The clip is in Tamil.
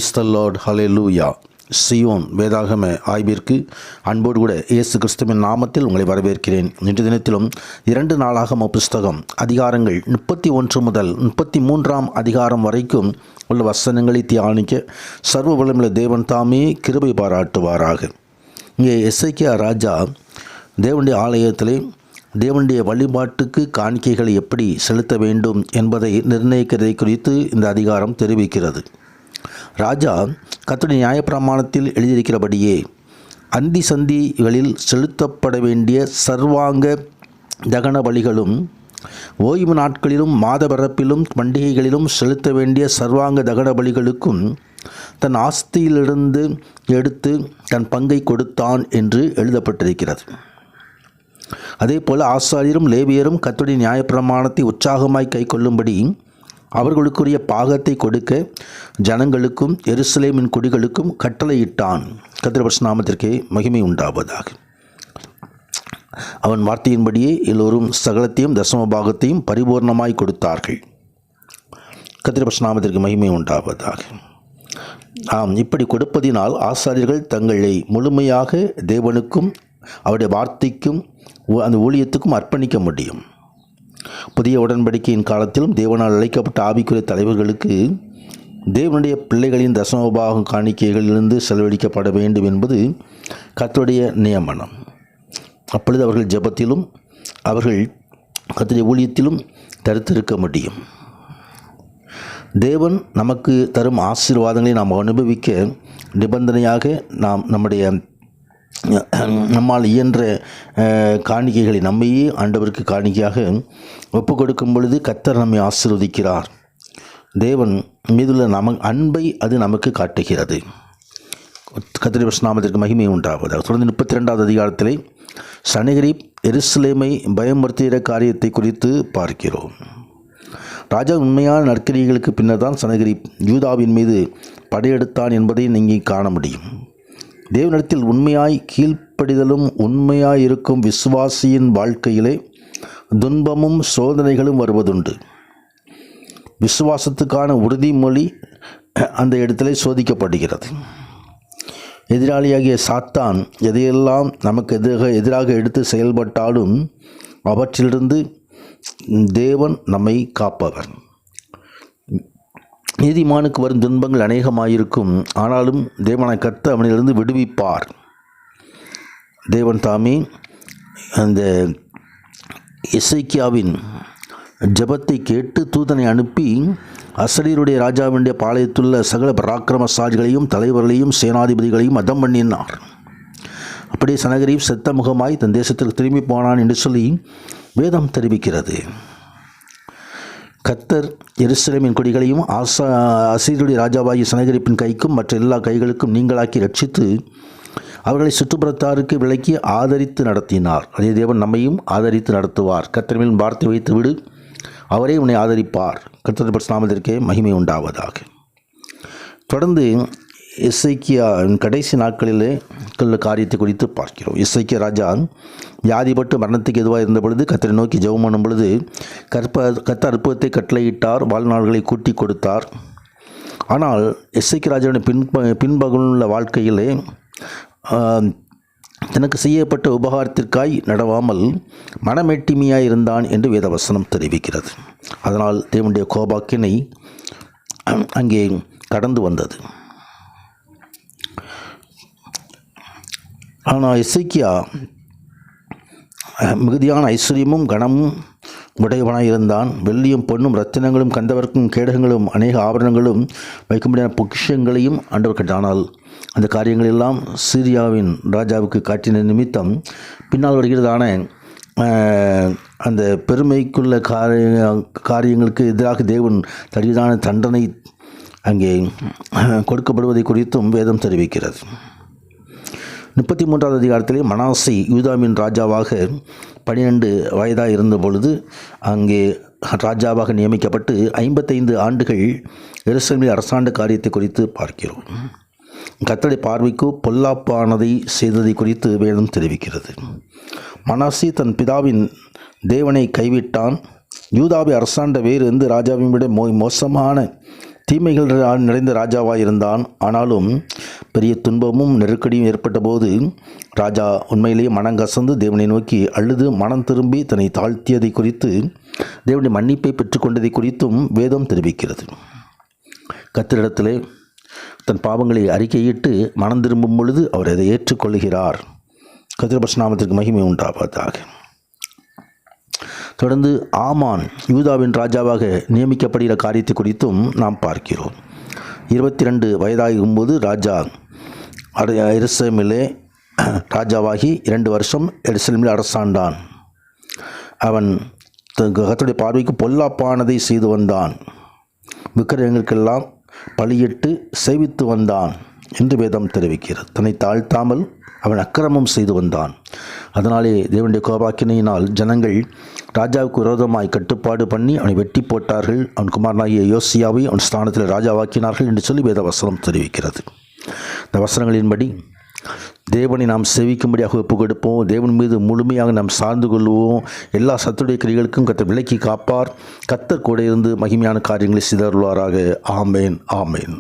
Praise the Lord, hallelujah. Zion வேதாகம ஆய்விற்கு அன்போடு கூட இயேசு கிறிஸ்துவின் நாமத்தில் உங்களை வரவேற்கிறேன். இன்று தினத்திலும் 2 நாளாகம புஸ்தகம் அதிகாரங்கள் 31 முதல் 33 அதிகாரம் வரைக்கும் உள்ள வசனங்களை தியானிக்க சர்வ வல்லமையுள்ள தேவன் தாமே கிருபை பாராட்டுவாராக. இங்கே எசேக்கியா ராஜா தேவனுடைய ஆலயத்திலே தேவனுடைய வழிபாட்டுக்கு காணிக்கைகளை எப்படி செலுத்த வேண்டும் என்பதை நிர்ணயிக்கிறதை குறித்து இந்த அதிகாரம் தெரிவிக்கிறது. ராஜா கர்த்தருடைய நியாயப்பிரமாணத்தில் எழுதியிருக்கிறபடியே அந்தி சந்திகளில் செலுத்தப்பட வேண்டிய சர்வாங்க தகன பலிகளும், ஓய்வு நாட்களிலும் மாத பிறப்பிலும் பண்டிகைகளிலும் செலுத்த வேண்டிய சர்வாங்க தகன பலிகளுக்கும் தன் ஆஸ்தியிலிருந்து எடுத்து தன் பங்கை கொடுத்தான் என்று எழுதப்பட்டிருக்கிறது. அதே போல் ஆசாரியரும் லேவியரும் கர்த்தருடைய நியாயப்பிரமாணத்தை உற்சாகமாய் கை கொள்ளும்படி அவர்களுக்குரிய பாகத்தை கொடுக்க ஜனங்களுக்கும் எருசலேமின் குடிகளுக்கும் கட்டளையிட்டான். கர்த்தருடைய நாமத்திற்கே மகிமை உண்டாவதாக. அவன் வார்த்தையின்படியே எல்லோரும் சகலத்தையும் தசம பாகத்தையும் பரிபூர்ணமாய் கொடுத்தார்கள். கர்த்தருடைய நாமத்திற்கு மகிமை உண்டாவதாக. இப்படி கொடுப்பதினால் ஆசாரியர்கள் தங்களை முழுமையாக தேவனுக்கும் அவருடைய வார்த்தைக்கும் அந்த ஊழியத்துக்கும் அர்ப்பணிக்க முடியும். புதிய உடன்படிக்கையின் காலத்திலும் தேவனால் அழைக்கப்பட்ட ஆவிக்குரிய தலைவர்களுக்கு தேவனுடைய பிள்ளைகளின் தசமபாகம் காணிக்கைகளிலிருந்து செலவழிக்கப்பட வேண்டும் என்பது கர்த்தருடைய நியமனம். அப்பொழுது அவர்கள் ஜெபத்திலும் அவர்கள் கர்த்தருடைய ஊழியத்திலும் தரித்திருக்க முடியும். தேவன் நமக்கு தரும் ஆசீர்வாதங்களை நாம் அனுபவிக்க நிபந்தனையாக நம்மால் இயன்ற காணிக்கைகளை நம்மையே ஆண்டவருக்கு காணிக்கையாக ஒப்பு கொடுக்கும் பொழுது கர்த்தர் நம்மை ஆசீர்வதிக்கிறார். தேவன் மீதுள்ள அன்பை அது நமக்கு காட்டுகிறது. கர்த்தருடைய நாமத்திற்கு மகிமை உண்டாவதாக. தொடர்ந்து 32வது அதிகாரத்திலே சனகரிப் எருசலேமை பயமுறுத்துகிற காரியத்தை குறித்து பார்க்கிறோம். ராஜா உண்மையான நற்கிரியைகளுக்கு பின்னர் தான் சனகரிப் யூதாவின் மீது படையெடுத்தான் என்பதை நீங்கள் காண முடியும். தேவனிடத்தில் உண்மையாய் கீழ்ப்படிதலும் உண்மையாய் இருக்கும் விசுவாசியின் வாழ்க்கையிலே துன்பமும் சோதனைகளும் வருவதுண்டு. விசுவாசத்துக்கான உறுதிமொழி அந்த இடத்திலே சோதிக்கப்படுகிறது. எதிராளியாகிய சாத்தான் எதையெல்லாம் நமக்கு எதிராக எடுத்து செயல்பட்டாலும் அவற்றிலிருந்து தேவன் நம்மை காப்பவர். நீதிமானுக்கு வரும் துன்பங்கள் அநேகமாயிருக்கும், ஆனாலும் தேவனை கர்த்தர் அவனிலிருந்து விடுவிப்பார். தேவன் தாமே அந்த எசேக்கியாவின் ஜெபத்தை கேட்டு தூதனை அனுப்பி அசரீருடைய ராஜாவினுடைய பாளையத்துள்ள சகல பராக்கிரமசாலிகளையும் தலைவர்களையும் சேனாதிபதிகளையும் அதம் பண்ணினார். அப்படியே சனகரிப் செத்த முகமாய் தன் தேசத்திற்கு திரும்பி போனான் என்று சொல்லி வேதம் தெரிவிக்கிறது. கர்த்தர் எருசலேமின் கொடிகளையும் அசீரியருடைய ராஜாவாகிய சனகரிப்பின் கைக்கும் மற்ற எல்லா கைகளுக்கும் நீங்களாக்கி ரட்சித்து அவர்களை சுற்றுப்புறத்தாருக்கு விலக்கி ஆதரித்து நடத்தினார். அதே தேவன் நம்மையும் ஆதரித்து நடத்துவார். கர்த்தர் மேல் வார்த்தை வைத்து விடு, அவரே உன்னை ஆதரிப்பார். கர்த்தருடைய நாமத்திற்கே மகிமை உண்டாவதாக. தொடர்ந்து எசேக்கியாவின் கடைசி நாட்களிலே உள்ள காரியத்தை குறித்து பார்க்கிறோம். எசேக்கியா ராஜா வியாதிப்பட்டு மரணத்துக்கு எதுவாக இருந்த பொழுது கர்த்தரை நோக்கி ஜெபம் பண்ணும் பொழுது கர்த்தர் அற்புதத்தை கட்டளையிட்டார், வாழ்நாள்களை கூட்டி கொடுத்தார். ஆனால் எசேக்கியா ராஜாவுடைய பின்பகுள்ள வாழ்க்கையிலே தனக்கு செய்யப்பட்ட உபகாரத்திற்காய் நடவாமல் மனமேட்டிமையாய் இருந்தான் என்று வேதவசனம் தெரிவிக்கிறது. அதனால் தேவனுடைய கோபாக்கினை அங்கே கடந்து வந்தது. ஆனால் எசேக்கியா மிகுதியான ஐஸ்வர்யமும் கனமும் உடையவனாய் இருந்தான். வெள்ளியும் பொன்னும் ரத்தினங்களும் கந்தவர்க்கும் கேடகங்களும் அநேக ஆபரணங்களும் வைக்கும்படியான பொக்கிஷங்களையும் ஆண்டவர் கண்டார். ஆனால் அந்த காரியங்களெல்லாம் சீரியாவின் ராஜாவுக்கு காட்டின நிமித்தம் பின்னால் வருகிறதான அந்த பெருமைக்குள்ள காரியங்களுக்கு எதிராக தேவன் தகுதியான தண்டனை அங்கே கொடுக்கப்படுவதை குறித்தும் வேதம் தெரிவிக்கிறது. 33வது அதிகாரத்திலே மனாசே யூதாவின் ராஜாவாக 12 வயதாக இருந்த பொழுது அங்கே ராஜாவாக நியமிக்கப்பட்டு 55 ஆண்டுகள் எருசலேமில் அரசாண்ட காரியத்தை குறித்து பார்க்கிறோம். கர்த்தருடைய பார்வைக்கு பொல்லாப்பானதை செய்ததை குறித்து வேதம் தெரிவிக்கிறது. மனாசே தன் பிதாவின் தேவனை கைவிட்டான். யூதாவை அரசாண்ட வேறு எந்த ராஜாவையும் விட மோசமான தீமைகள் நிறைந்த ராஜாவாக இருந்தான். ஆனாலும் பெரிய துன்பமும் நெருக்கடியும் ஏற்பட்ட போது ராஜா உண்மையிலேயே மனங்கசந்து தேவனை நோக்கி அழுது மனம் திரும்பி தன்னை தாழ்த்தியதை குறித்து, தேவனுடைய மன்னிப்பை பெற்றுக்கொண்டதை குறித்தும் வேதம் தெரிவிக்கிறது. கர்த்தரிடத்திலே தன் பாவங்களை அறிக்கையிட்டு மனம் திரும்பும் பொழுது அவர் அதை ஏற்றுக்கொள்கிறார். கர்த்தருடைய பரிசுத்த நாமத்திற்கு மகிமை உண்டாவதாக. தொடர்ந்து ஆமான் யூதாவின் ராஜாவாக நியமிக்கப்படுகிற காரியத்தை குறித்தும் நாம் பார்க்கிறோம். 22 வயதாகும்போது ராஜா எருசலேமிலே ராஜாவாகி 2 வருஷம் எருசலேமில் அரசாண்டான். அவன் கர்த்தருடைய பார்வைக்கு பொல்லாப்பானதை செய்து வந்தான். விக்கிரகங்களுக்கெல்லாம் பலியிட்டு சேவித்து வந்தான் என்று வேதம் தெரிவிக்கிறது. தன்னை தாழ்த்தாமல் அவன் அக்கிரமம் செய்து வந்தான். அதனாலே தேவனுடைய கோபாக்கினையினால் ஜனங்கள் ராஜாவுக்கு விரோதமாய் கட்டுப்பாடு பண்ணி அவனை வெட்டி போட்டார்கள். அவன் குமாரனாகிய யோசியாவை அவன் ஸ்தானத்தில் ராஜாவாக்கினார்கள் என்று சொல்லி வேத வசனம் தெரிவிக்கிறது. இந்த வசனங்களின்படி தேவனை நாம் சேவிக்கும்படியாக ஒப்புக் கொடுப்போம். தேவன் மீது முழுமையாக நாம் சார்ந்து கொள்வோம். எல்லா சத்துடைய கிரிகளுக்கும் கர்த்தர் விலக்கி காப்பார். கர்த்தர் கூட இருந்து மகிமையான காரியங்களை செய்தருள்வாராக. ஆமேன், ஆமேன்.